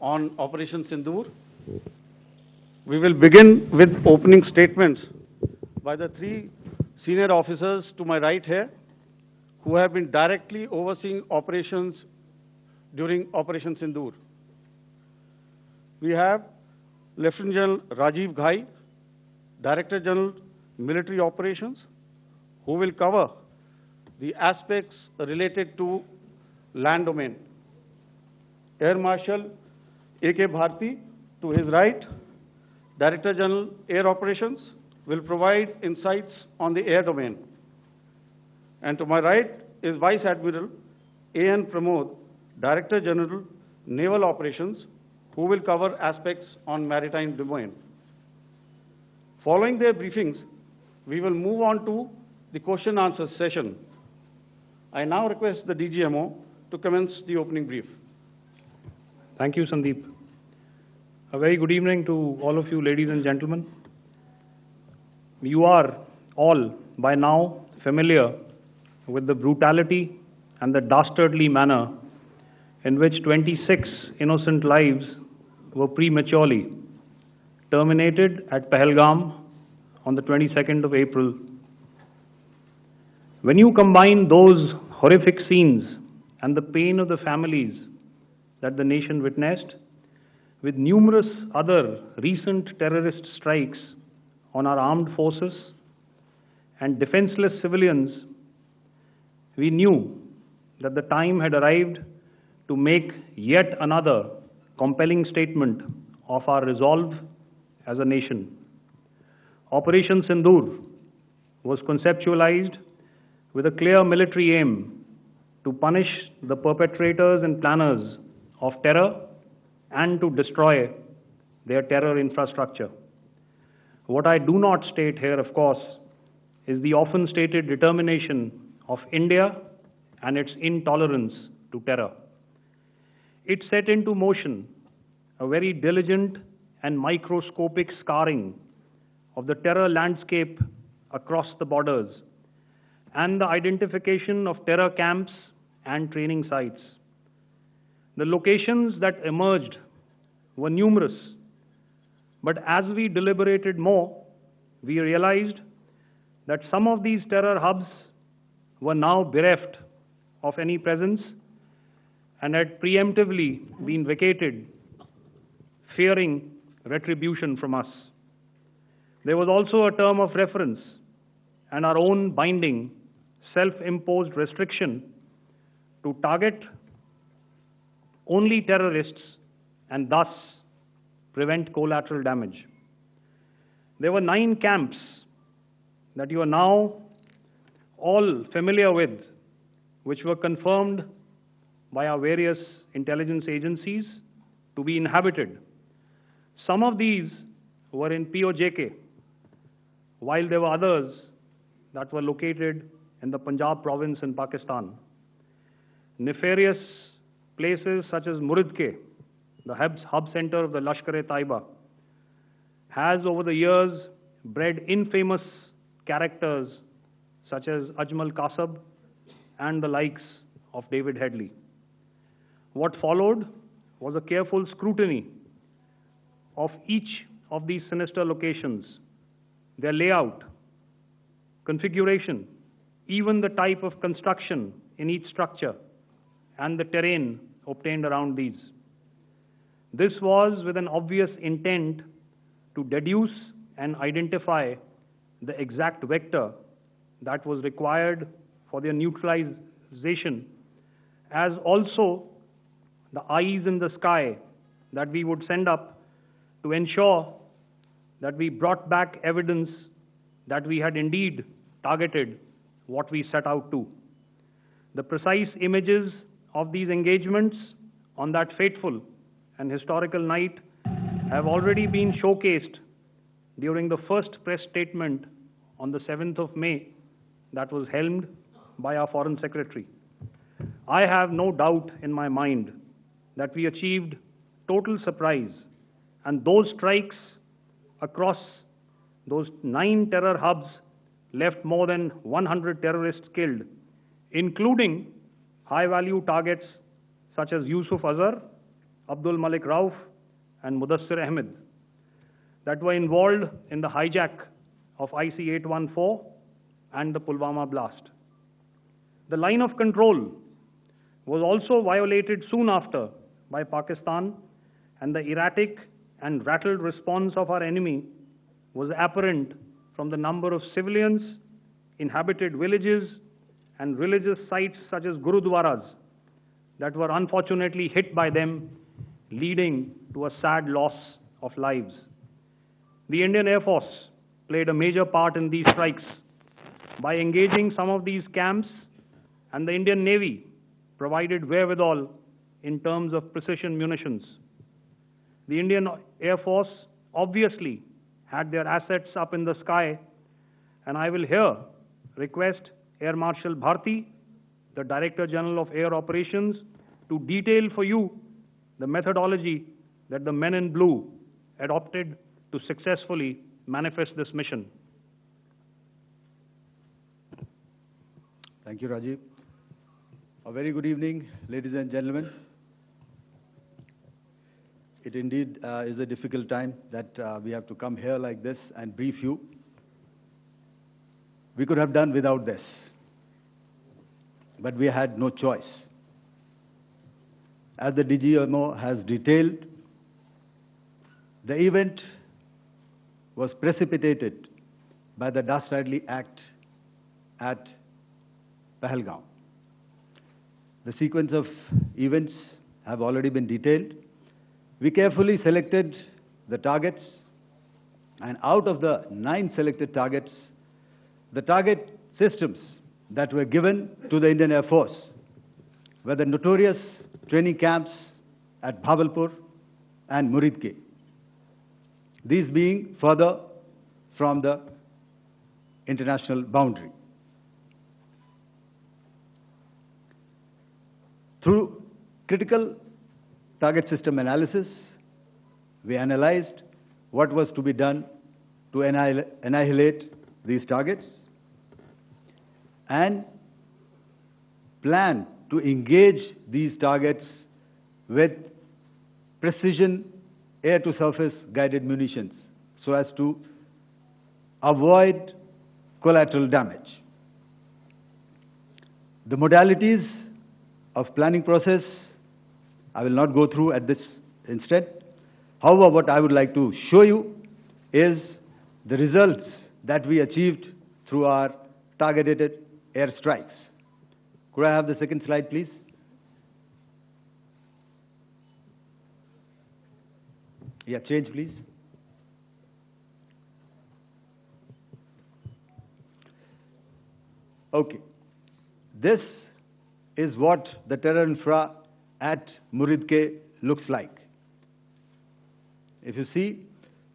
on Operation Sindoor. We will begin with opening statements by the three senior officers to my right here, who have been directly overseeing operations during Operation Sindoor. We have Lieutenant General Rajiv Ghai, Director General Military Operations, who will cover the aspects related to land domain. Air Marshal A.K. Bharti, to his right, Director General Air Operations, will provide insights on the air domain. And to my right is Vice Admiral A.N. Pramod, Director General Naval Operations, who will cover aspects on maritime domain. Following their briefings, we will move on to the question answer session. I now request the DGMO to commence the opening brief. Thank you, Sandeep. A very good evening to all of you, ladies and gentlemen. You are all by now familiar with the brutality and the dastardly manner in which 26 innocent lives were prematurely terminated at Pahalgam on the 22nd of April. When you combine those horrific scenes and the pain of the families that the nation witnessed with numerous other recent terrorist strikes on our armed forces and defenseless civilians, we knew that the time had arrived to make yet another compelling statement of our resolve as a nation. Operation Sindoor was conceptualized with a clear military aim to punish the perpetrators and planners of terror and to destroy their terror infrastructure. What I do not state here, of course, is the often stated determination of India and its intolerance to terror. It set into motion a very diligent and microscopic scarring of the terror landscape across the borders and the identification of terror camps and training sites. The locations that emerged were numerous, but as we deliberated more, we realized that some of these terror hubs were now bereft of any presence and had preemptively been vacated, fearing retribution from us. There was also a term of reference and our own binding, self-imposed restriction to target only terrorists and thus prevent collateral damage. There were 9 camps that you are now all familiar with, which were confirmed by our various intelligence agencies to be inhabited. Some of these were in POJK, while there were others that were located in the Punjab province in Pakistan. Nefarious places such as Muridke, the hub center of the Lashkar-e-Taiba, has over the years bred infamous characters such as Ajmal Kasab and the likes of David Headley. What followed was a careful scrutiny of each of these sinister locations, their layout, configuration, even the type of construction in each structure, and the terrain obtained around these. This was with an obvious intent to deduce and identify the exact vector that was required for their neutralization, as also the eyes in the sky that we would send up to ensure that we brought back evidence that we had indeed targeted what we set out to. The precise images of these engagements on that fateful and historical night have already been showcased during the first press statement on the 7th of May that was helmed by our Foreign Secretary. I have no doubt in my mind that we achieved total surprise, and those strikes across those 9 terror hubs left more than 100 terrorists killed, including high-value targets such as Yusuf Azhar, Abdul Malik Rauf, and Mudassir Ahmed that were involved in the hijack of IC-814 and the Pulwama blast. The line of control was also violated soon after by Pakistan, and the erratic and rattled response of our enemy was apparent from the number of civilians, inhabited villages, and religious sites such as Gurudwaras that were unfortunately hit by them, leading to a sad loss of lives. The Indian Air Force played a major part in these strikes by engaging some of these camps, and the Indian Navy provided wherewithal in terms of precision munitions. The Indian Air Force obviously had their assets up in the sky, and I will here request Air Marshal Bharti, the Director General of Air Operations, to detail for you the methodology that the men in blue adopted to successfully manifest this mission. Thank you, Rajiv. A very good evening, ladies and gentlemen. It indeed is a difficult time that we have to come here like this and brief you. We could have done without this, but we had no choice. As the DGMO has detailed, the event was precipitated by the dastardly act at Pahalgaon. The sequence of events have already been detailed. We carefully selected the targets, and out of the 9 selected targets, the target systems that were given to the Indian Air Force were the notorious training camps at Bhavalpur and Muridke, these being further from the international boundary. Through critical target system analysis, we analyzed what was to be done to annihilate these targets and plan to engage these targets with precision air-to-surface guided munitions so as to avoid collateral damage. The modalities of planning process I will not go through at this instant. However, what I would like to show you is the results that we achieved through our targeted airstrikes. Could I have the second slide, please? Yeah, change, please. Okay. This is what the terror infra at Muridke looks like. If you see,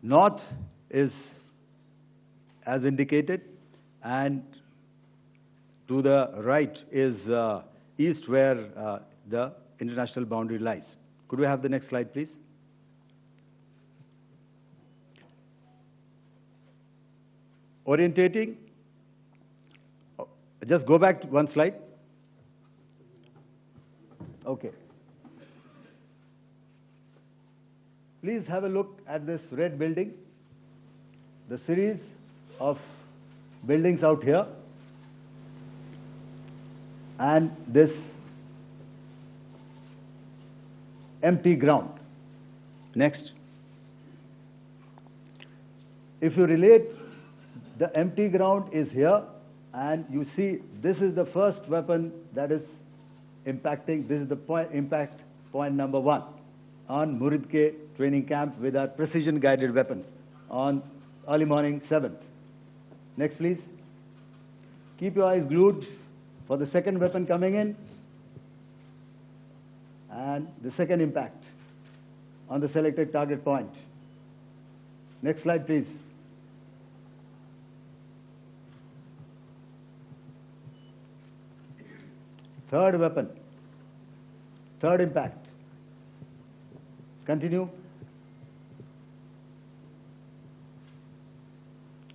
north is as indicated, and to the right is east, where the international boundary lies. Could we have the next slide, please? Orientating. Just go back to one slide. Okay. Please have a look at this red building, the series of buildings out here, and this empty ground. Next. If you relate, the empty ground is here, and you see this is the first weapon that is impacting. This is the impact point number 1 on Muridke training camp with our precision guided weapons on early morning 7th. Next, please. Keep your eyes glued for the second weapon coming in and the second impact on the selected target point. Next slide, please. Third weapon, third impact. Continue.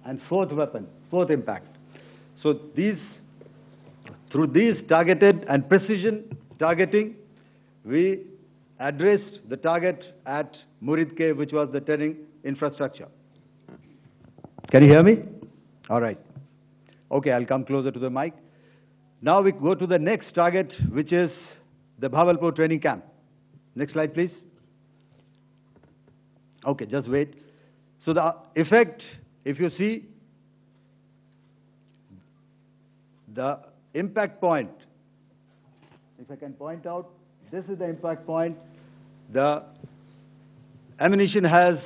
And fourth weapon, fourth impact. So through these targeted and precision targeting, we addressed the target at Muridke, which was the turning infrastructure. Can you hear me? All right. Okay, I'll come closer to the mic. Now we go to the next target, which is the Bhavalpur training camp. Next slide, please. Okay, just wait. So the effect, if you see, the impact point, if I can point out, this is the impact point. The ammunition has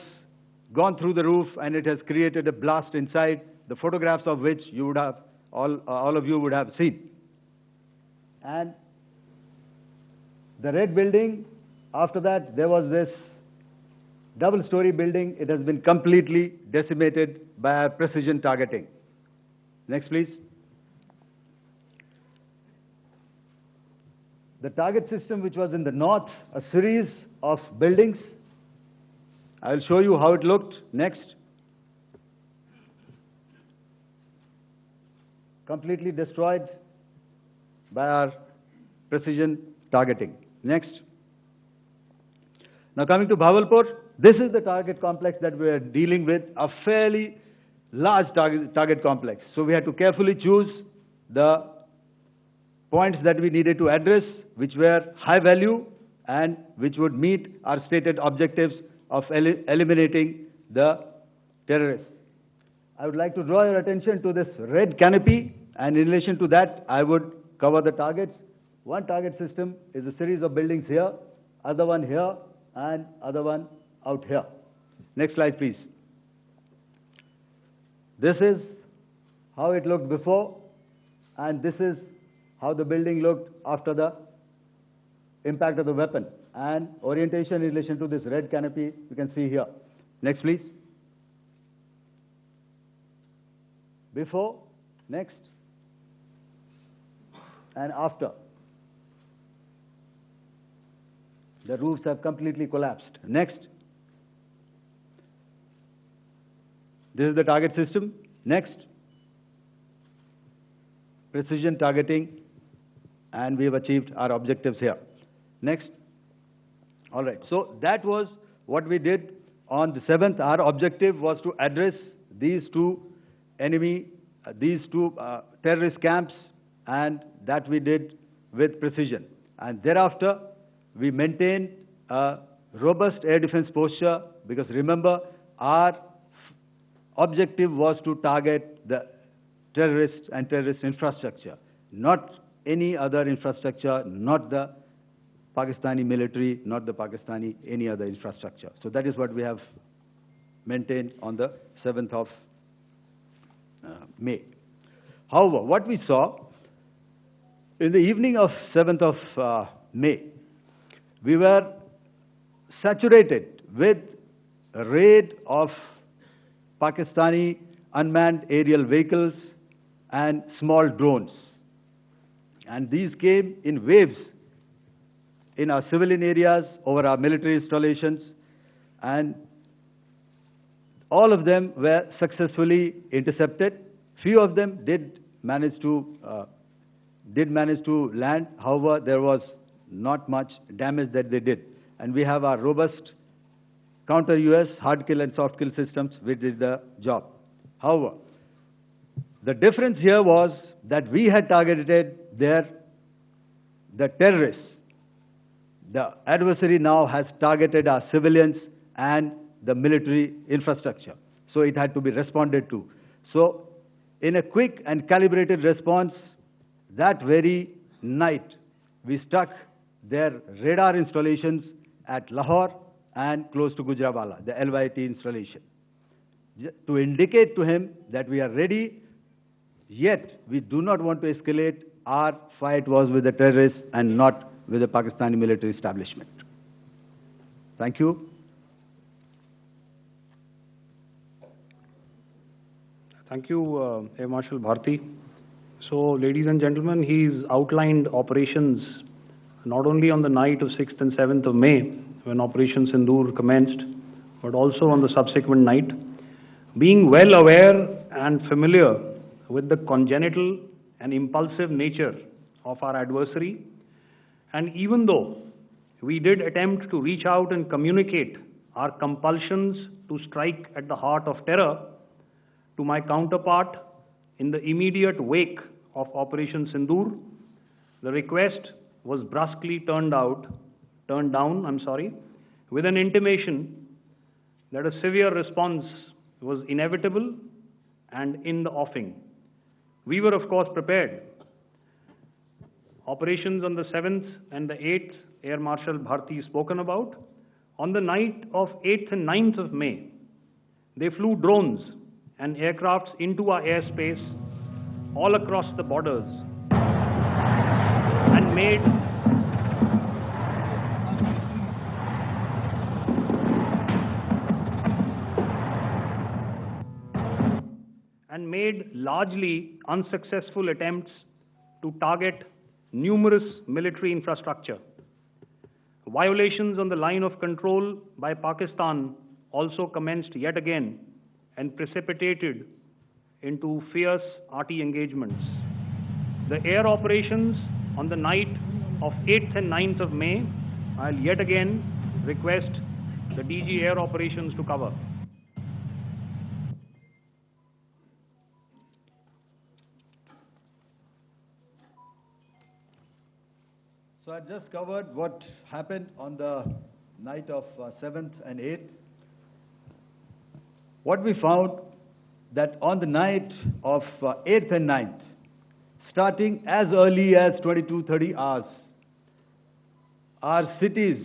gone through the roof and it has created a blast inside, the photographs of which you would have, all of you would have seen. And the red building, after that, there was this double-story building. It has been completely decimated by precision targeting. Next, please. The target system, which was in the north, a series of buildings. I will show you how it looked. Next. Completely destroyed by our precision targeting. Next. Now coming to Bhavalpur, this is the target complex that we are dealing with, a fairly large target complex. So we had to carefully choose the points that we needed to address, which were high value and which would meet our stated objectives of eliminating the terrorists. I would like to draw your attention to this red canopy, and in relation to that, I would cover the targets. One target system is a series of buildings here, other one here, and other one out here. Next slide, please. This is how it looked before, and this is how the building looked after the impact of the weapon. And orientation in relation to this red canopy, you can see here. Next, please. Before, next, and after. The roofs have completely collapsed. Next. This is the target system. Next. Precision targeting, and we have achieved our objectives here. Next. All right. So that was what we did on the 7th. Our objective was to address these two terrorist camps, and that we did with precision. And thereafter, we maintained a robust air defense posture, because remember, our objective was to target the terrorists and terrorist infrastructure, not any other infrastructure, not the Pakistani military, not the Pakistani any other infrastructure. So that is what we have maintained on the 7th of May. However, what we saw in the evening of 7th of May, we were saturated with a raid of Pakistani unmanned aerial vehicles and small drones. And these came in waves in our civilian areas, over our military installations, and all of them were successfully intercepted. Few of them did manage to land. However, there was not much damage that they did. And we have our robust counter-US hard kill and soft kill systems which did the job. However, the difference here was that we had targeted the terrorists. The adversary now has targeted our civilians and the military infrastructure. So it had to be responded to. So in a quick and calibrated response, that very night, we struck their radar installations at Lahore and close to Gujranwala, the LYT installation, to indicate to him that we are ready, yet we do not want to escalate. Our fight was with the terrorists and not with the Pakistani military establishment. Thank you. Thank you, Air Marshal Bharti. So, ladies and gentlemen, he's outlined operations not only on the night of 6th and 7th of May, when Operation Sindoor commenced, but also on the subsequent night. Being well aware and familiar with the congenital and impulsive nature of our adversary, and even though we did attempt to reach out and communicate our compulsions to strike at the heart of terror to my counterpart in the immediate wake of Operation Sindoor. The request was brusquely turned down, with an intimation that a severe response was inevitable and in the offing. We were, of course, prepared. Operations on the 7th and the 8th, Air Marshal Bharti spoken about. On the night of 8th and 9th of May, they flew drones and aircrafts into our airspace all across the borders and made largely unsuccessful attempts to target numerous military infrastructure. Violations on the line of control by Pakistan also commenced yet again and precipitated into fierce arty engagements. The air operations on the night of 8th and 9th of May, I'll yet again request the DG Air Operations to cover. So I just covered what happened on the night of 7th and 8th. What we found that on the night of 8th and 9th, starting as early as 22:30 hours, our cities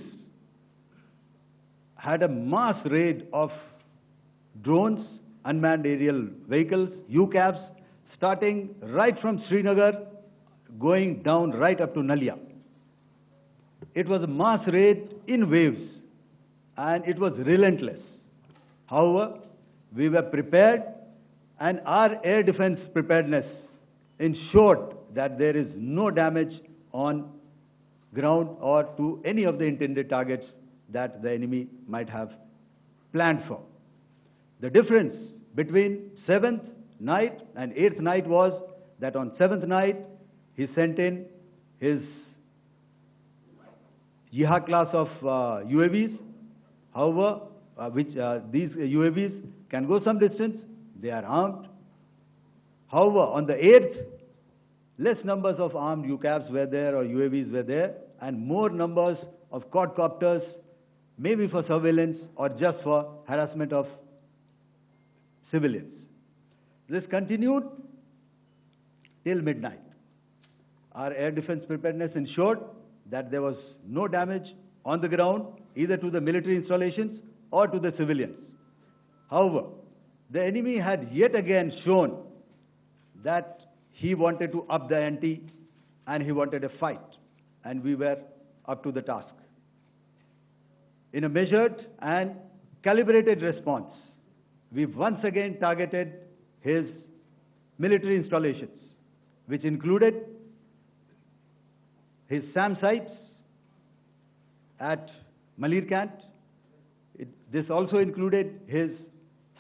had a mass raid of drones, unmanned aerial vehicles, UCAVs, starting right from Srinagar, going down right up to Nalia. It was a mass raid in waves, and it was relentless. However, we were prepared, and our air defense preparedness ensured that there is no damage on ground or to any of the intended targets that the enemy might have planned for. The difference between 7th night and 8th night was that on 7th night, he sent in his Jihad class of UAVs, however, these UAVs can go some distance, they are armed. However, on the 8th, less numbers of armed UCAVs were there or UAVs were there, and more numbers of quadcopters, maybe for surveillance or just for harassment of civilians. This continued till midnight. Our air defense preparedness ensured that there was no damage on the ground, either to the military installations or to the civilians. However, the enemy had yet again shown that he wanted to up the ante and he wanted a fight, and we were up to the task. In a measured and calibrated response, we once again targeted his military installations, which included his SAM sites at Malirkant. This also included his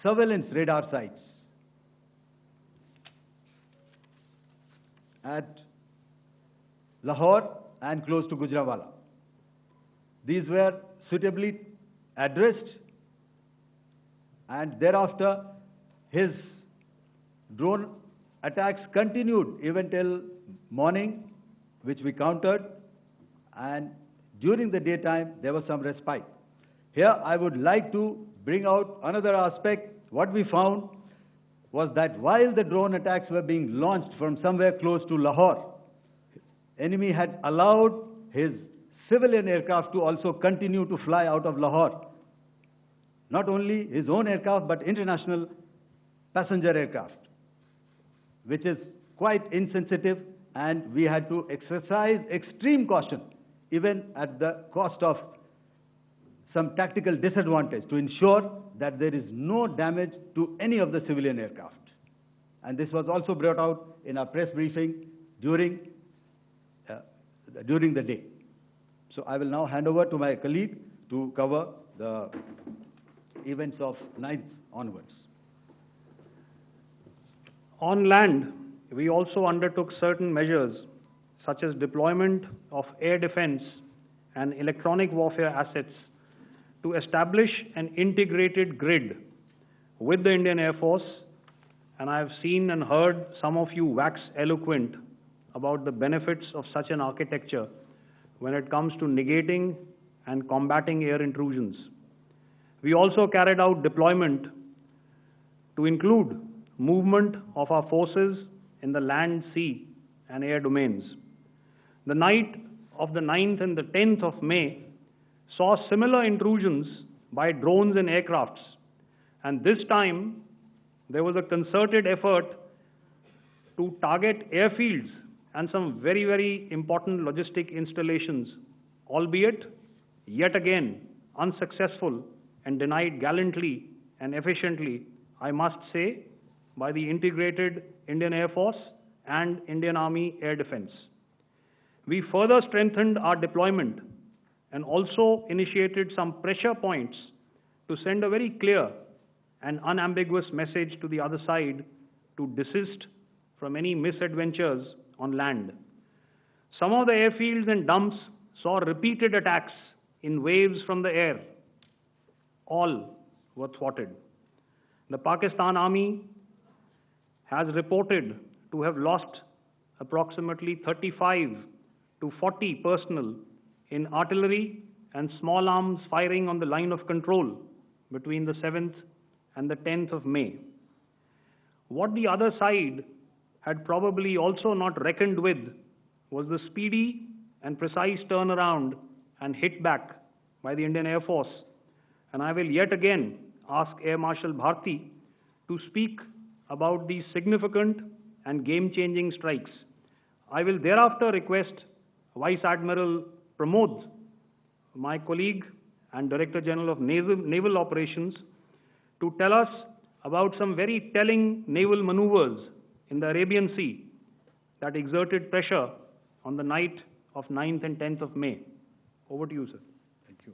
surveillance radar sites at Lahore and close to Gujranwala. These were suitably addressed, and thereafter his drone attacks continued even till morning, which we countered, and during the daytime there was some respite. Here I would like to bring out another aspect. What we found was that while the drone attacks were being launched from somewhere close to Lahore, enemy had allowed his civilian aircraft to also continue to fly out of Lahore. Not only his own aircraft, but international passenger aircraft, which is quite insensitive, and we had to exercise extreme caution, even at the cost of some tactical disadvantage, to ensure that there is no damage to any of the civilian aircraft. And this was also brought out in our press briefing during the day. So I will now hand over to my colleague to cover the events of 9th onwards. On land, we also undertook certain measures, such as deployment of air defense and electronic warfare assets to establish an integrated grid with the Indian Air Force, and I have seen and heard some of you wax eloquent about the benefits of such an architecture when it comes to negating and combating air intrusions. We also carried out deployment to include movement of our forces in the land, sea, and air domains. The night of the 9th and the 10th of May saw similar intrusions by drones and aircrafts, and this time there was a concerted effort to target airfields and some very, very important logistic installations, albeit yet again unsuccessful and denied gallantly and efficiently, I must say, by the integrated Indian Air Force and Indian Army Air Defense. We further strengthened our deployment and also initiated some pressure points to send a very clear and unambiguous message to the other side to desist from any misadventures on land. Some of the airfields and dumps saw repeated attacks in waves from the air. All were thwarted. The Pakistan Army has reported to have lost approximately 35 to 40 personnel in artillery and small arms firing on the line of control between the 7th and the 10th of May. What the other side had probably also not reckoned with was the speedy and precise turnaround and hit back by the Indian Air Force. And I will yet again ask Air Marshal Bharti to speak about these significant and game-changing strikes. I will thereafter request Vice Admiral Pramod, my colleague and Director General of Naval Operations, to tell us about some very telling naval maneuvers in the Arabian Sea that exerted pressure on the night of 9th and 10th of May. Over to you, sir. Thank you.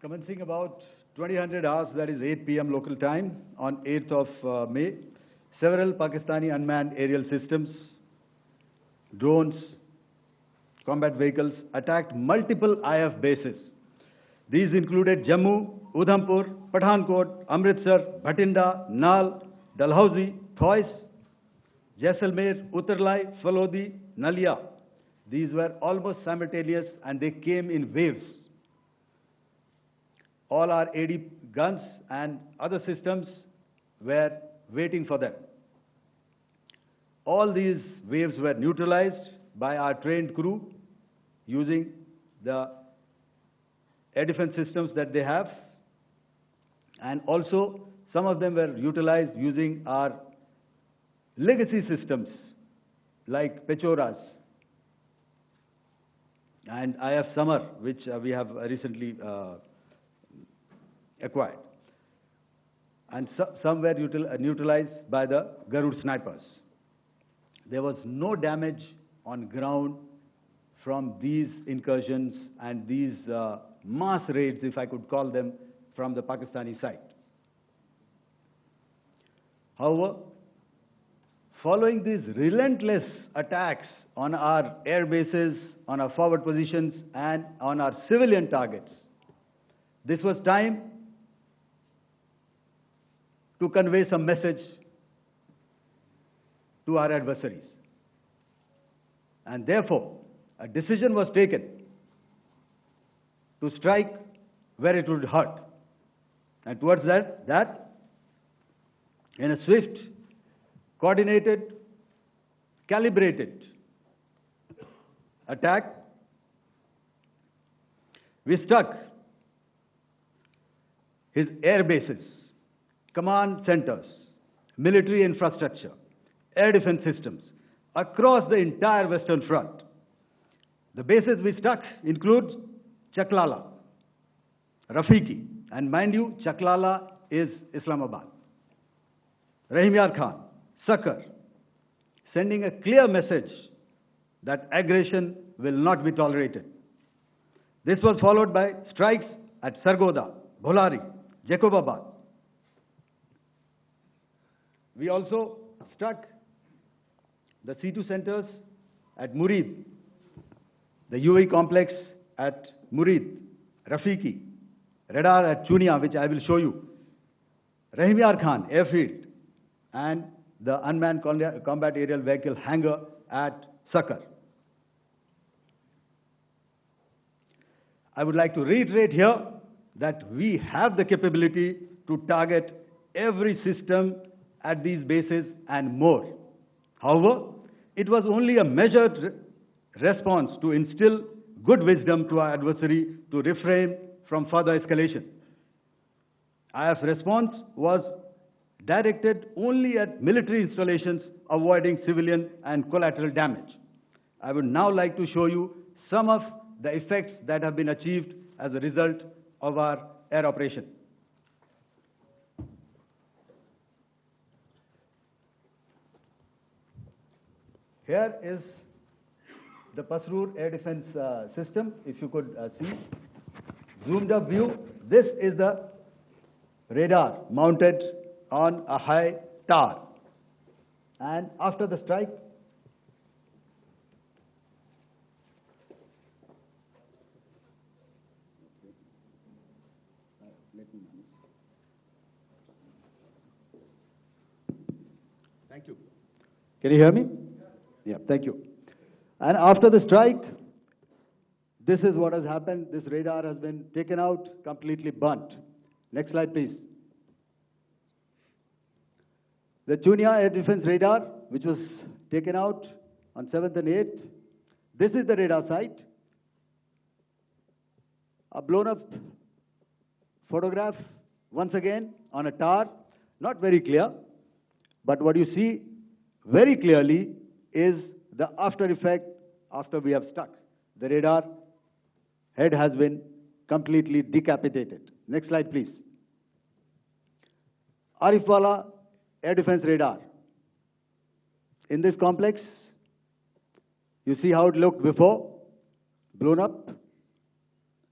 Commencing about 2000 hours, that is 8 p.m. local time, on 8th of May, several Pakistani unmanned aerial systems, drones, combat vehicles attacked multiple IF bases. These included Jammu, Udhampur, Pathankot, Amritsar, Bhatinda, Nal, Dalhousie, Thois, Jaisalmer, Uttarlai, Falodi, Nalia. These were almost simultaneous and they came in waves. All our AD guns and other systems were waiting for them. All these waves were neutralized by our trained crew using the air defense systems that they have, and also some of them were utilized using our legacy systems like Pechoras and IF Summer, which we have recently acquired. And some were neutralized by the Garud snipers. There was no damage on ground from these incursions and these mass raids, if I could call them, from the Pakistani side. However, following these relentless attacks on our air bases, on our forward positions, and on our civilian targets, this was time to convey some message to our adversaries. And therefore, a decision was taken to strike where it would hurt. And towards that, in a swift, coordinated, calibrated attack, we struck his air bases, command centers, military infrastructure, air defense systems across the entire Western Front. The bases we struck include Chaklala, Rafiki, and mind you, Chaklala is Islamabad, Rahim Yar Khan, Sakar, sending a clear message that aggression will not be tolerated. This was followed by strikes at Sargoda, Bholari, Jacobabad. We also struck the C2 centers at Murid, the UAE complex at Murid, Rafiki, radar at Chunia, which I will show you, Rahimyar Khan airfield, and the unmanned combat aerial vehicle hangar at Sakar. I would like to reiterate here that we have the capability to target every system at these bases and more. However, it was only a measured response to instill good wisdom to our adversary to refrain from further escalation. IF response was directed only at military installations, avoiding civilian and collateral damage. I would now like to show you some of the effects that have been achieved as a result of our air operation. Here is the Pasrur air defense system, if you could see. Zoomed up view, this is the radar mounted on a high tower. And after the strike, thank you. Can you hear me? Yeah, thank you. And after the strike, this is what has happened. This radar has been taken out, completely burnt. Next slide, please. The Chunia air defense radar, which was taken out on 7th and 8th. This is the radar site. A blown up photograph, once again, on a tower. Not very clear, but what you see very clearly is the after effect after we have stuck. The radar head has been completely decapitated. Next slide, please. Arifwala air defense radar. In this complex, you see how it looked before, blown up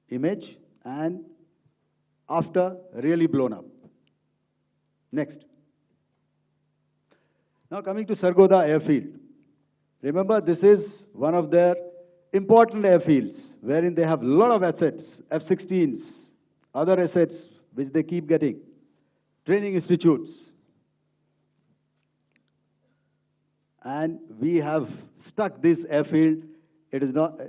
image, and after really blown up. Next. Now coming to Sargodha airfield. Remember, this is one of their important airfields wherein they have a lot of assets, F-16s, other assets which they keep getting, training institutes. And we have stuck this airfield. It is not,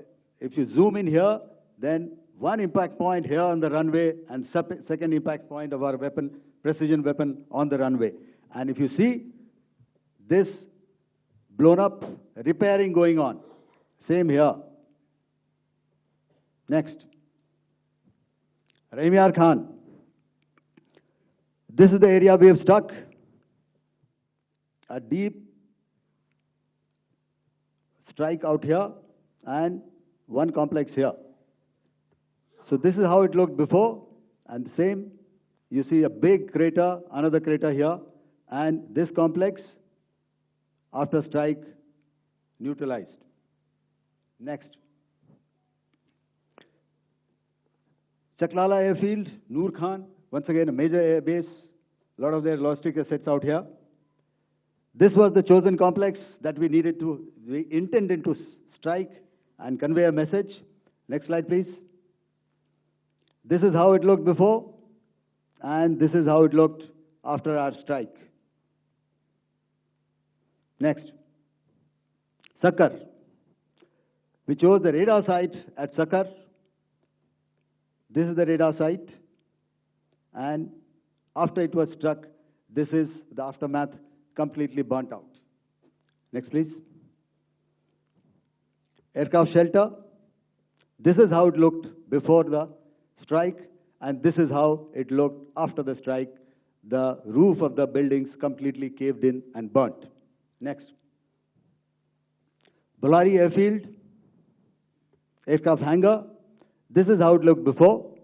if you zoom in here, then one impact point here on the runway and second impact point of our weapon, precision weapon on the runway. And if you see this blown up, repairing going on. Same here. Next. Rahimyar Khan. This is the area we have stuck. A deep strike out here and one complex here. So this is how it looked before, and same. You see a big crater, another crater here, and this complex after strike neutralized. Next. Chaklala airfield, Noor Khan, once again a major air base, a lot of their logistic assets out here. This was the chosen complex that we intended to strike and convey a message. Next slide, please. This is how it looked before, and this is how it looked after our strike. Next. Sakar. We chose the radar site at Sakar. This is the radar site, and after it was struck, this is the aftermath, completely burnt out. Next, please. Aircraft shelter. This is how it looked before the strike, and this is how it looked after the strike. The roof of the buildings completely caved in and burnt. Next. Bolari airfield, aircraft hangar. This is how it looked before,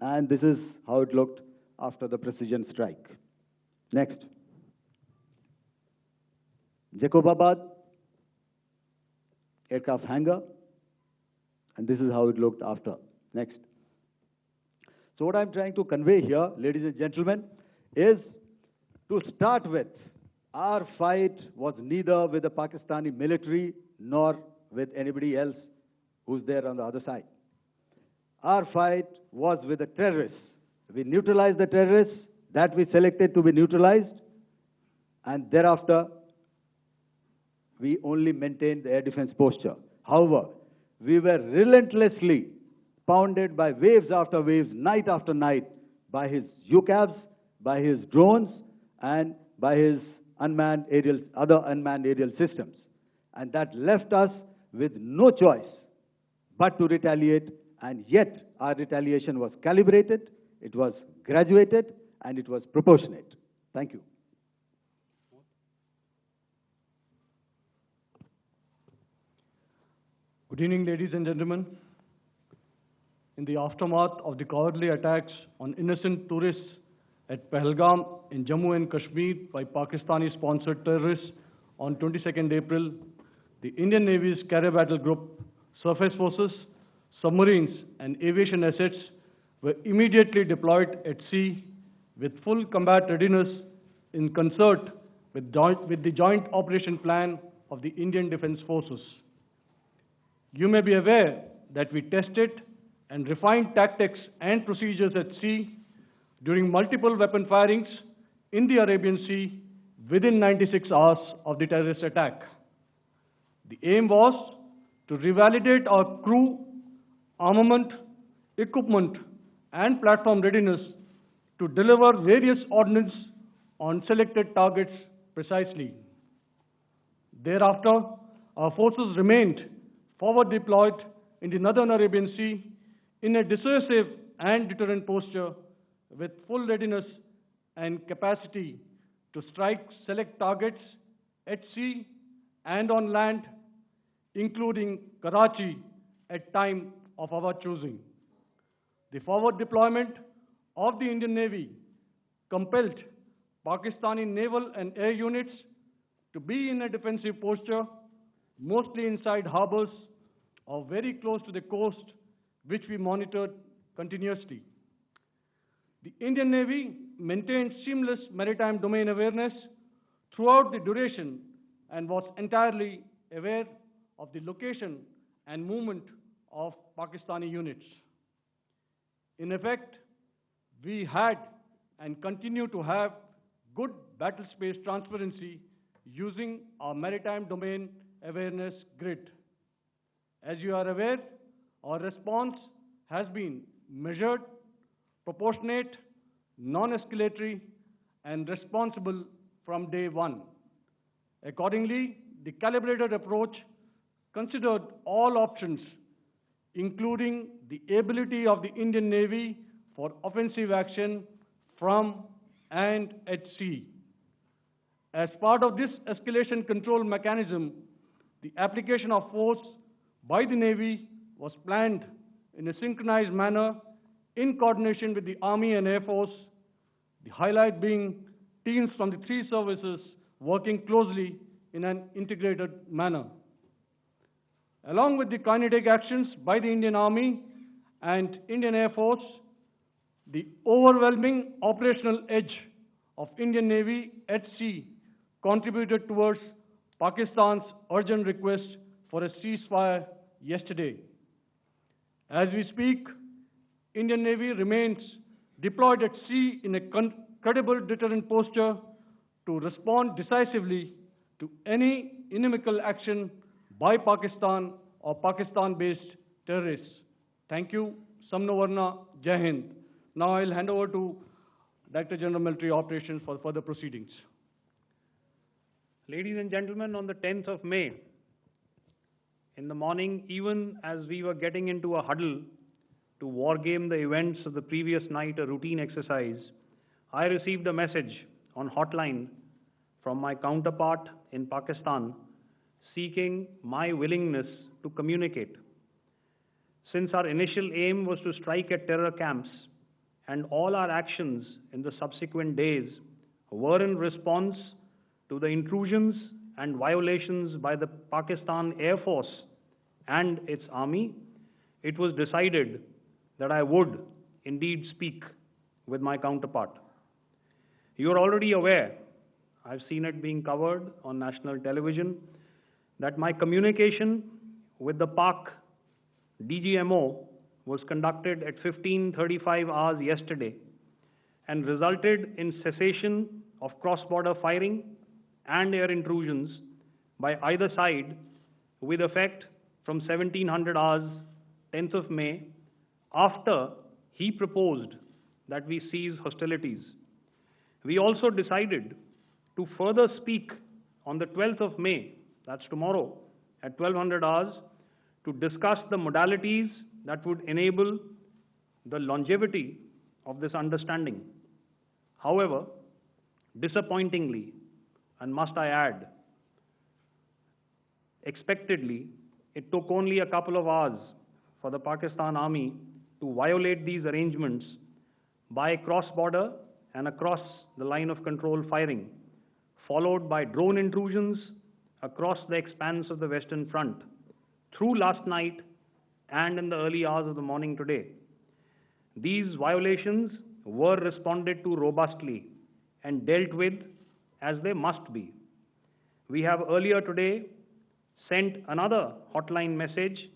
and this is how it looked after the precision strike. Next. Jacobabad, aircraft hangar, and this is how it looked after. Next. So what I'm trying to convey here, ladies and gentlemen, is to start with, our fight was neither with the Pakistani military nor with anybody else who's there on the other side. Our fight was with the terrorists. We neutralized the terrorists that we selected to be neutralized, and thereafter, we only maintained the air defense posture. However, we were relentlessly pounded by waves after waves, night after night, by his UCAVs, by his drones, and by his other unmanned aerial systems. And that left us with no choice but to retaliate, and yet our retaliation was calibrated, it was graduated, and it was proportionate. Thank you. Good evening, ladies and gentlemen. In the aftermath of the cowardly attacks on innocent tourists at Pahalgam in Jammu and Kashmir by Pakistani-sponsored terrorists on 22nd April, the Indian Navy's Carrier Battle Group, surface forces, submarines, and aviation assets were immediately deployed at sea with full combat readiness in concert with the Joint Operation Plan of the Indian Defence Forces. You may be aware that we tested and refined tactics and procedures at sea during multiple weapon firings in the Arabian Sea within 96 hours of the terrorist attack. The aim was to revalidate our crew, armament, equipment, and platform readiness to deliver various ordnance on selected targets precisely. Thereafter, our forces remained forward deployed in the Northern Arabian Sea in a dissuasive and deterrent posture with full readiness and capacity to strike select targets at sea and on land, including Karachi at time of our choosing. The forward deployment of the Indian Navy compelled Pakistani naval and air units to be in a defensive posture, mostly inside harbors or very close to the coast, which we monitored continuously. The Indian Navy maintained seamless maritime domain awareness throughout the duration and was entirely aware of the location and movement of Pakistani units. In effect, we had and continue to have good battle space transparency using our maritime domain awareness grid. As you are aware, our response has been measured, proportionate, non-escalatory, and responsible from day one. Accordingly, the calibrated approach considered all options, including the ability of the Indian Navy for offensive action from and at sea. As part of this escalation control mechanism, the application of force by the Navy was planned in a synchronized manner in coordination with the Army and Air Force, the highlight being teams from the three services working closely in an integrated manner. Along with the kinetic actions by the Indian Army and Indian Air Force, the overwhelming operational edge of Indian Navy at sea contributed towards Pakistan's urgent request for a ceasefire yesterday. As we speak, Indian Navy remains deployed at sea in a credible deterrent posture to respond decisively to any inimical action by Pakistan or Pakistan-based terrorists. Thank you. Samno Varna, Jai Hind. Now I'll hand over to Director General Military Operations for further proceedings. Ladies and gentlemen, on the 10th of May, in the morning, even as we were getting into a huddle to wargame the events of the previous night, a routine exercise, I received a message on hotline from my counterpart in Pakistan seeking my willingness to communicate. Since our initial aim was to strike at terror camps, and all our actions in the subsequent days were in response to the intrusions and violations by the Pakistan Air Force and its army, it was decided that I would indeed speak with my counterpart. You are already aware, I've seen it being covered on national television, that my communication with the Pak DGMO was conducted at 15:35 hours yesterday and resulted in cessation of cross-border firing and air intrusions by either side with effect from 1700 hours, 10th of May, after he proposed that we cease hostilities. We also decided to further speak on the 12th of May, that's tomorrow, at 1200 hours, to discuss the modalities that would enable the longevity of this understanding. However, disappointingly, and must I add, expectedly, it took only a couple of hours for the Pakistan Army to violate these arrangements by cross-border and across the line of control firing, followed by drone intrusions across the expanse of the Western Front through last night and in the early hours of the morning today. These violations were responded to robustly and dealt with as they must be. We have earlier today sent another hotline message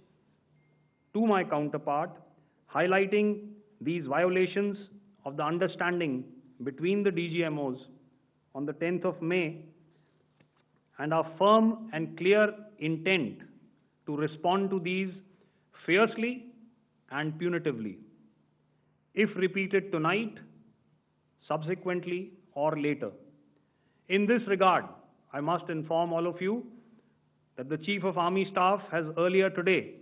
to my counterpart highlighting these violations of the understanding between the DGMOs on the 10th of May and our firm and clear intent to respond to these fiercely and punitively, if repeated tonight, subsequently, or later. In this regard, I must inform all of you that the Chief of Army Staff has earlier today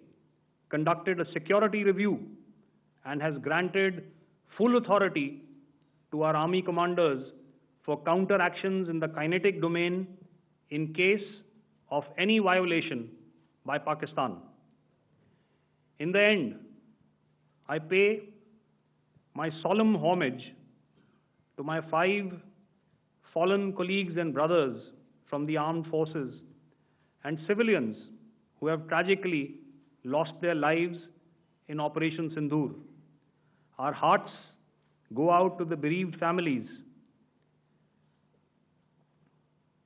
conducted a security review and has granted full authority to our Army commanders for counter-actions in the kinetic domain in case of any violation by Pakistan. In the end, I pay my solemn homage to my 5 fallen colleagues and brothers from the armed forces and civilians who have tragically lost their lives in Operation Sindoor. Our hearts go out to the bereaved families,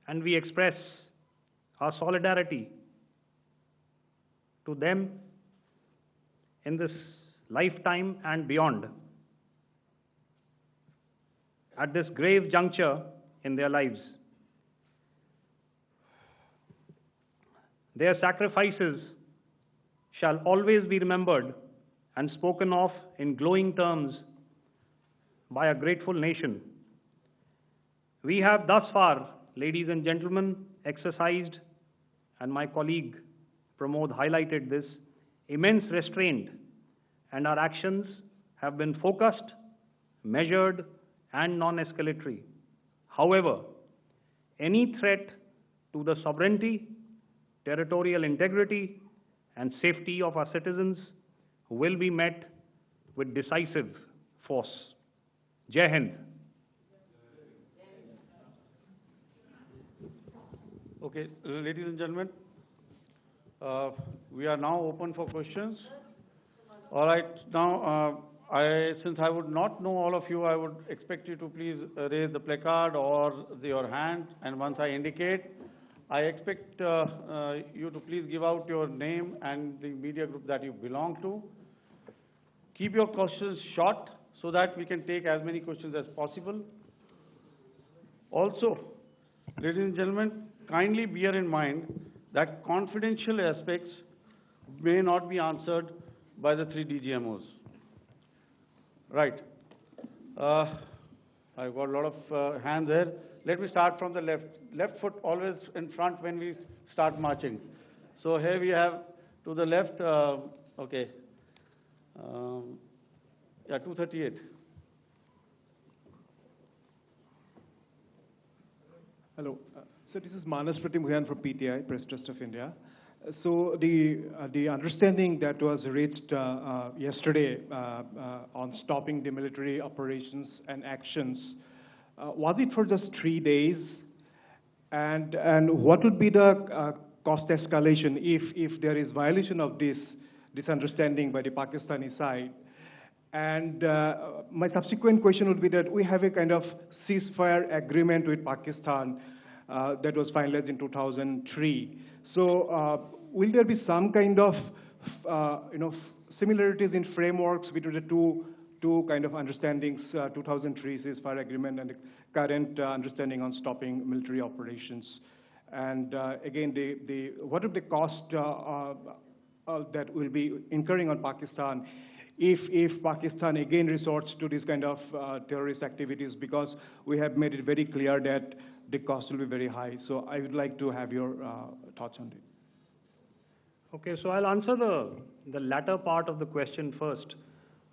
and we express our solidarity to them in this lifetime and beyond, at this grave juncture in their lives. Their sacrifices shall always be remembered and spoken of in glowing terms by a grateful nation. We have thus far, ladies and gentlemen, exercised, and my colleague Pramod highlighted this, immense restraint, and our actions have been focused, measured, and non-escalatory. However, any threat to the sovereignty, territorial integrity, and safety of our citizens will be met with decisive force. Jai Hind. Okay, ladies and gentlemen, we are now open for questions. All right, now, since I would not know all of you, I would expect you to please raise the placard or your hand, and once I indicate, I expect you to please give out your name and the media group that you belong to. Keep your questions short so that we can take as many questions as possible. Also, ladies and gentlemen, kindly bear in mind that confidential aspects may not be answered by the 3 DGMOs. Right. I've got a lot of hands there. Let me start from the left. Left foot always in front when we start marching. So here we have to the left, okay. Yeah, 238. Hello. So this is Manas Pratimudyan from PTI, Press Trust of India. So the understanding that was reached yesterday on stopping the military operations and actions, was it for just 3 days? And what would be the cost escalation if there is violation of this understanding by the Pakistani side? And my subsequent question would be that we have a kind of ceasefire agreement with Pakistan that was finalized in 2003. So will there be some kind of similarities in frameworks between the two kind of understandings, 2003 ceasefire agreement and the current understanding on stopping military operations. And again, what are the cost that will be incurring on Pakistan if Pakistan again resorts to these kind of terrorist activities, because we have made it very clear that the cost will be very high. So I would like to have your thoughts on it. Okay, so I'll answer the latter part of the question first.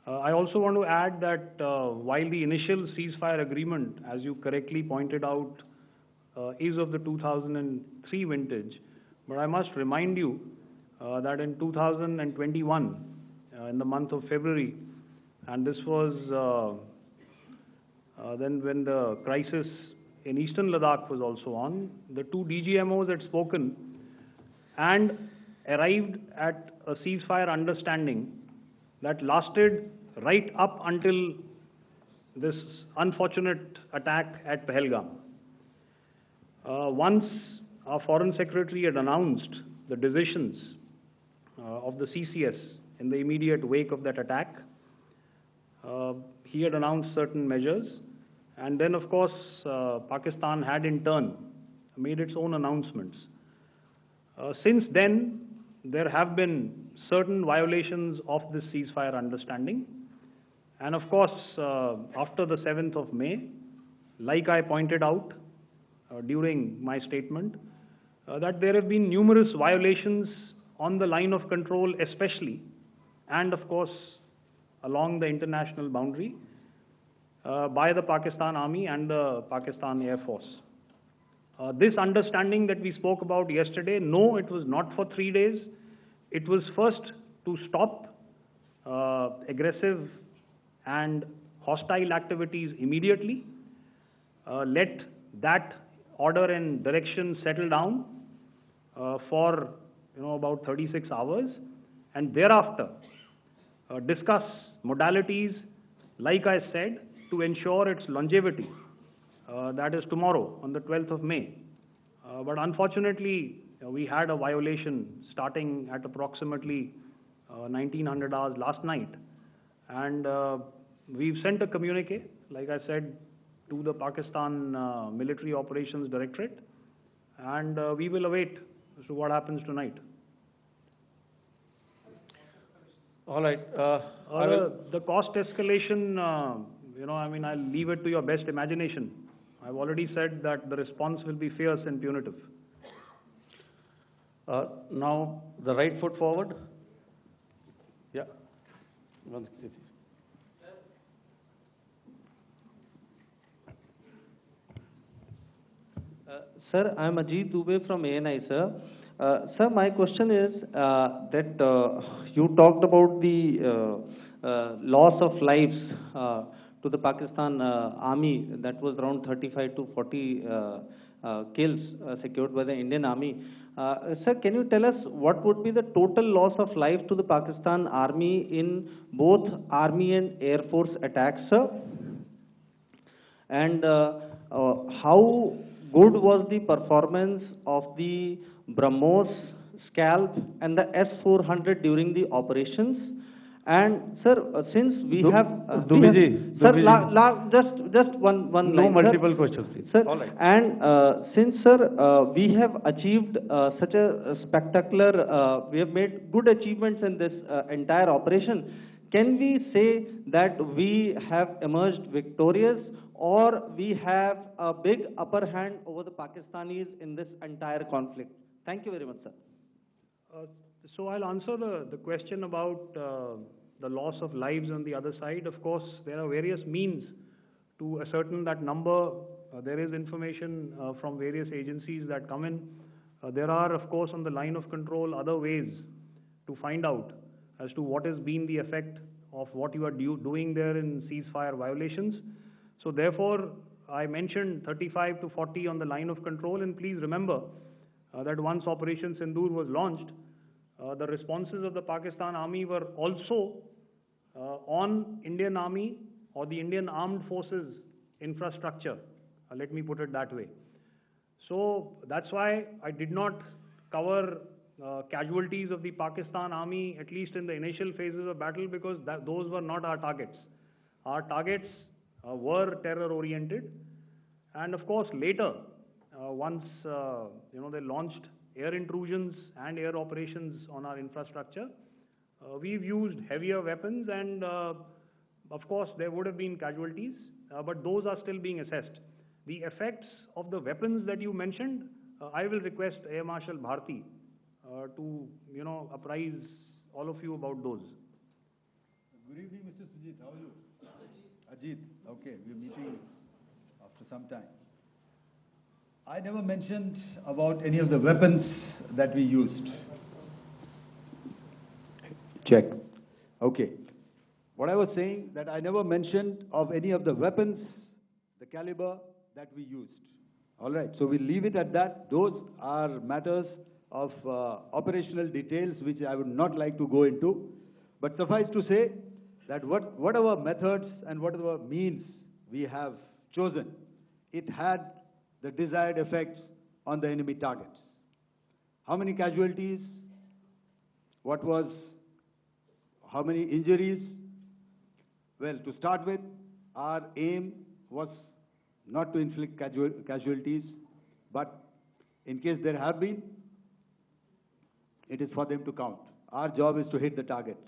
I also want to add that while the initial ceasefire agreement, as you correctly pointed out, is of the 2003 vintage, but I must remind you that in 2021, in the month of February, and this was then when the crisis in eastern Ladakh was also on, the two DGMOs had spoken and arrived at a ceasefire understanding that lasted right up until this unfortunate attack at Pahalgam. Once our Foreign Secretary had announced the decisions of the CCS in the immediate wake of that attack, he had announced certain measures, and then of course Pakistan had in turn made its own announcements. Since then, there have been certain violations of this ceasefire understanding, and of course after the 7th of May, like I pointed out during my statement, that there have been numerous violations on the line of control especially, and of course along the international boundary by the Pakistan Army and the Pakistan Air Force. This understanding that we spoke about yesterday, no, it was not for 3 days. It was first to stop aggressive and hostile activities immediately, let that order and direction settle down for about 36 hours, and thereafter discuss modalities, like I said, to ensure its longevity. That is tomorrow, on the 12th of May. But unfortunately, we had a violation starting at approximately 1900 hours last night. And we've sent a communique, like I said, to the Pakistan Military Operations Directorate. And we will await as to what happens tonight. All right. The cost escalation, I'll leave it to your best imagination. I've already said that the response will be fierce and punitive. Now, the right foot forward. Yeah. Sir, I am Ajit Dubey from ANI, sir. Sir, my question is that you talked about the loss of lives to the Pakistan Army, that was around 35 to 40 kills secured by the Indian Army. Sir, can you tell us what would be the total loss of life to the Pakistan Army in both Army and Air Force attacks, sir? And how good was the performance of the BrahMos, Scalp and the S-400 during the operations? And sir, since we have just one no line, multiple sir. questions, please. Sir, all right. and since sir, we have achieved such a spectacular, we have made good achievements in this entire operation. Can we say that we have emerged victorious, or we have a big upper hand over the Pakistanis in this entire conflict? Thank you very much, sir. So I'll answer the question about the loss of lives on the other side. Of course, there are various means to ascertain that number. There is information from various agencies that come in. There are, of course, on the line of control, other ways to find out as to what has been the effect of what you are doing there in ceasefire violations. So therefore, I mentioned 35 to 40 on the line of control, and please remember that once Operation Sindoor was launched, the responses of the Pakistan Army were also on Indian Army or the Indian Armed Forces infrastructure. Let me put it that way. So that's why I did not cover casualties of the Pakistan army, at least in the initial phases of battle, because those were not our targets. Our targets were terror-oriented, and of course later, once they launched air intrusions and air operations on our infrastructure, we've used heavier weapons, and of course there would have been casualties, but those are still being assessed. The effects of the weapons that you mentioned, I will request Air Marshal Bharti to apprise all of you about those. Good evening, Mr. Sujit. How are you? Ajit. Okay, we're meeting after some time. I never mentioned about any of the weapons that we used. Check. Okay. What I was saying, that I never mentioned of any of the weapons, the caliber that we used. All right, so we'll leave it at that. Those are matters of operational details which I would not like to go into. But suffice to say that whatever methods and whatever means we have chosen, it had the desired effects on the enemy targets. How many casualties? How many injuries? Well, to start with, our aim was not to inflict casualties, but in case there have been, it is for them to count. Our job is to hit the target,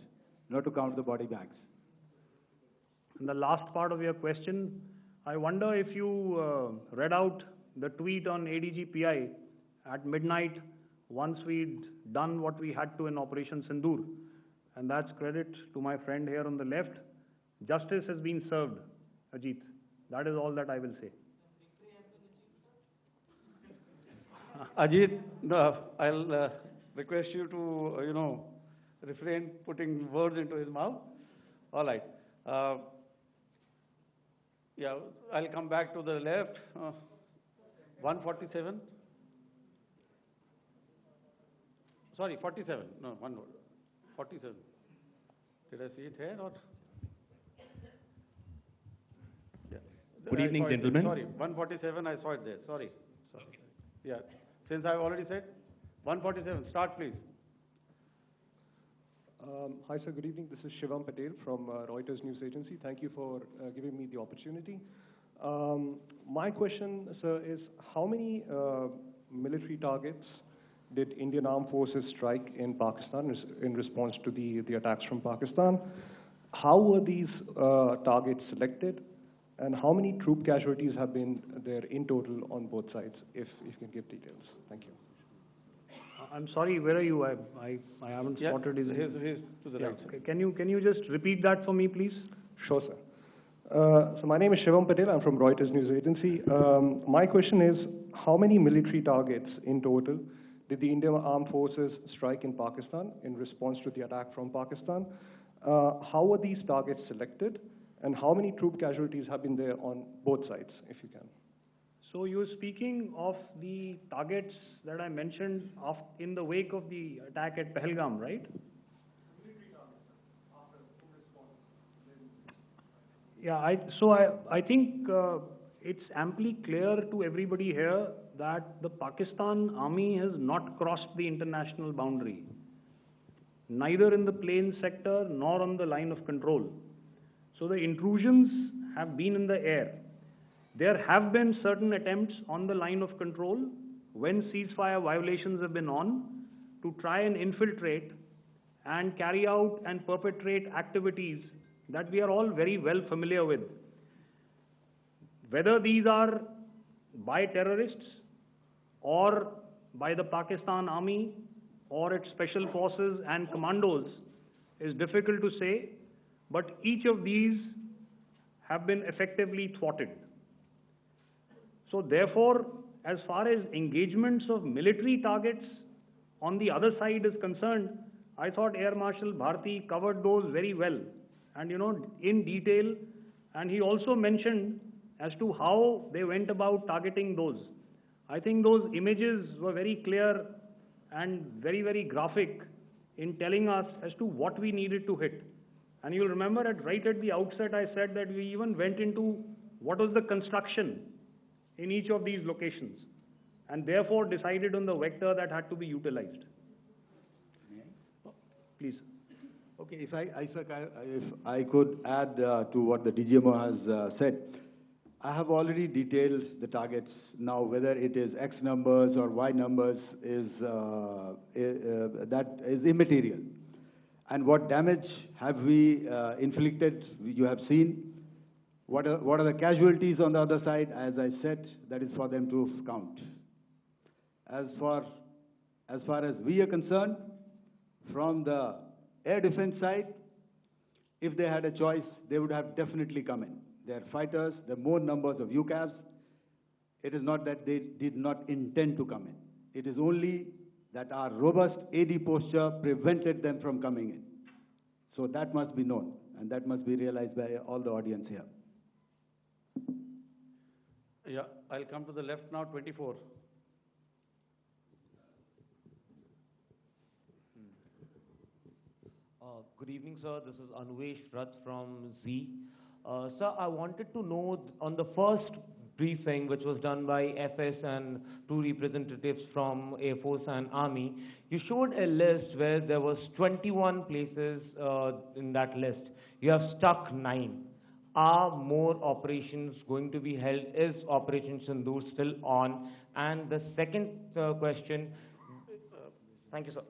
not to count the body bags. And the last part of your question, I wonder if you read out the tweet on ADG-PI at midnight once we'd done what we had to in Operation Sindoor. And that's credit to my friend here on the left. Justice has been served, Ajit. That is all that I will say. Ajit, I'll request you to, refrain putting words into his mouth. All right. Yeah, I'll come back to the left. 147. Sorry, 47. No, one more. 47. Did I see it here or? Yeah. Good evening, gentlemen. Sorry, 147, I saw it there. Sorry. Yeah. Since I've already said, 147, start please. Hi, sir. Good evening. This is Shivam Patel from Reuters News Agency. Thank you for giving me the opportunity. My question, sir, is how many military targets did Indian Armed Forces strike in Pakistan in response to the attacks from Pakistan? How were these targets selected? And how many troop casualties have been there in total on both sides, if you can give details? Thank you. I'm sorry, where are you? I haven't spotted his. He's to the right. Okay. Can you just repeat that for me, please? Sure, sir. So my name is Shivam Patel. I'm from Reuters News Agency. My question is, how many military targets in total did the Indian Armed Forces strike in Pakistan in response to the attack from Pakistan? How were these targets selected? And how many troop casualties have been there on both sides, if you can? So you're speaking of the targets that I mentioned in the wake of the attack at Pahalgam, right? Yeah, I think it's amply clear to everybody here that the Pakistan army has not crossed the international boundary, neither in the plain sector nor on the line of control. So the intrusions have been in the air. There have been certain attempts on the line of control when ceasefire violations have been on to try and infiltrate and carry out and perpetrate activities that we are all very well familiar with. Whether these are by terrorists or by the Pakistan army or its special forces and commandos is difficult to say, but each of these have been effectively thwarted. So therefore, as far as engagements of military targets on the other side is concerned, I thought Air Marshal Bharti covered those very well and in detail, and he also mentioned as to how they went about targeting those. I think those images were very clear and very, very graphic in telling us as to what we needed to hit. And you'll remember right at the outset I said that we even went into what was the construction in each of these locations and therefore decided on the vector that had to be utilized. Please. Okay, if I could add to what the DGMO has said, I have already detailed the targets. Now, whether it is X numbers or Y numbers that is immaterial. And what damage have we inflicted? You have seen. What are the casualties on the other side? As I said, that is for them to count. As far as we are concerned, from the air defense side, if they had a choice, they would have definitely come in. They are fighters, there are more numbers of UCAVs. It is not that they did not intend to come in. It is only that our robust AD posture prevented them from coming in. So that must be known, and that must be realized by all the audience here. Yeah, I'll come to the left now, 24. Good evening, sir. This is Anuvesh Rath from Z. Sir, I wanted to know on the first briefing, which was done by FS and two representatives from Air Force and Army, you showed a list where there was 21 places in that list. You have stuck 9. Are more operations going to be held? Is Operation Sindoor still on? And the second question, thank you, sir.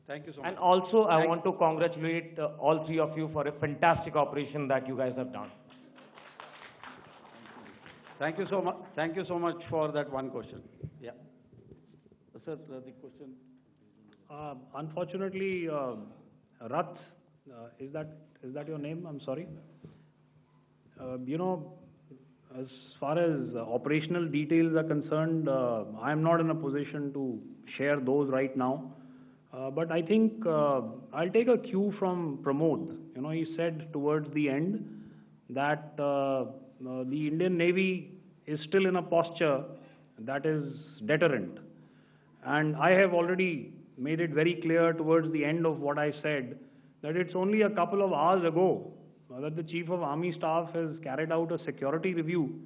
Thank you so much. And also, I want to congratulate all three of you for a fantastic operation that you guys have done. Thank you so much. Thank you so much for that one question. Yeah. Sir, the question. Unfortunately, Rath, is that your name? I'm sorry. You know, as far as operational details are concerned, I am not in a position to share those right now. But I think I'll take a cue from Pramod. You know, he said towards the end that the Indian Navy is still in a posture that is deterrent. And I have already made it very clear towards the end of what I said that it's only a couple of hours ago that the Chief of Army Staff has carried out a security review,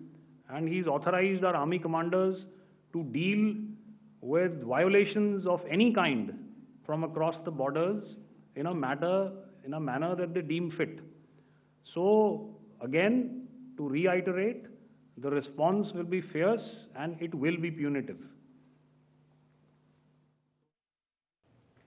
and he's authorized our Army commanders to deal with violations of any kind from across the borders in a manner that they deem fit. So, again, to reiterate, the response will be fierce and it will be punitive.